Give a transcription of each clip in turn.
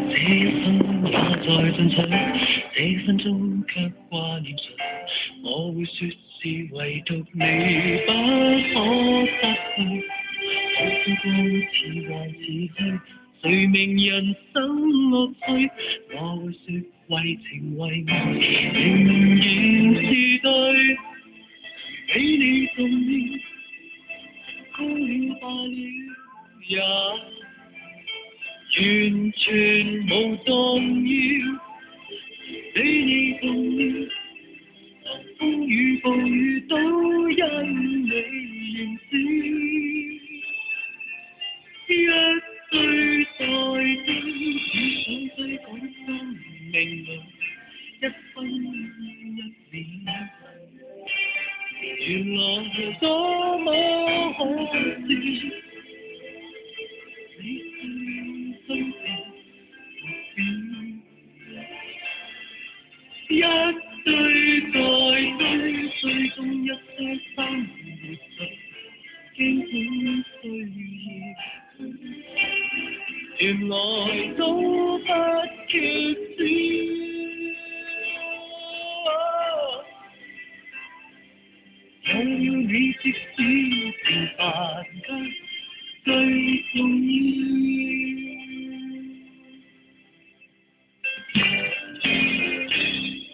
這一生也在進取，這分鐘卻掛念誰？我會說是唯獨你不可失去。好風光似幻似虛，誰明人生樂趣？我會說為情為愛，仍然是對。比你重要，高了罷了也完全無重要。比你重要，風雨暴雨都因你燃燒。一追再追，只想追趕生命裏一分一秒。原來多麼可笑，你是真情一追再追，追蹤一些生活中基本需要，原來都不缺少。有了你，即使平凡卻最重要。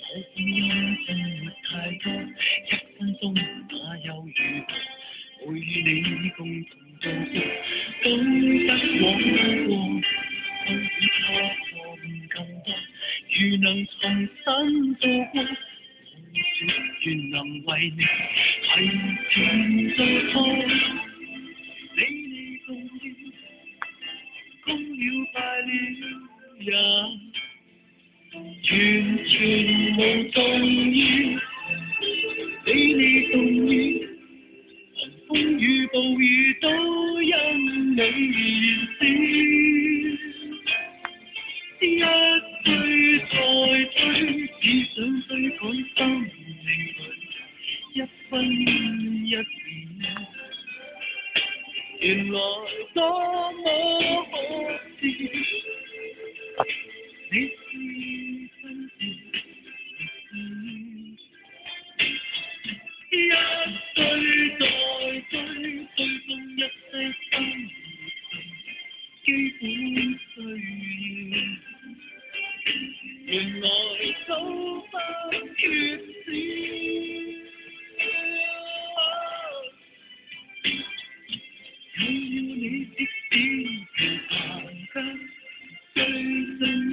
我聲音真沒太多，一分鐘哪有如何？會與你共同度過，都得往不過，都只差錯誤更多。如能重新做過，我說願能為你提前做錯。比你重要，功了敗了也完全無重要。比你重要，風雨暴雨都因你燃燒。一追再追，只想追趕生命裏一分一秒。原來多麼可笑，你是真情一追再追，追蹤一些生活基本需要，原來都不缺少。有了你，即使平凡卻最重要。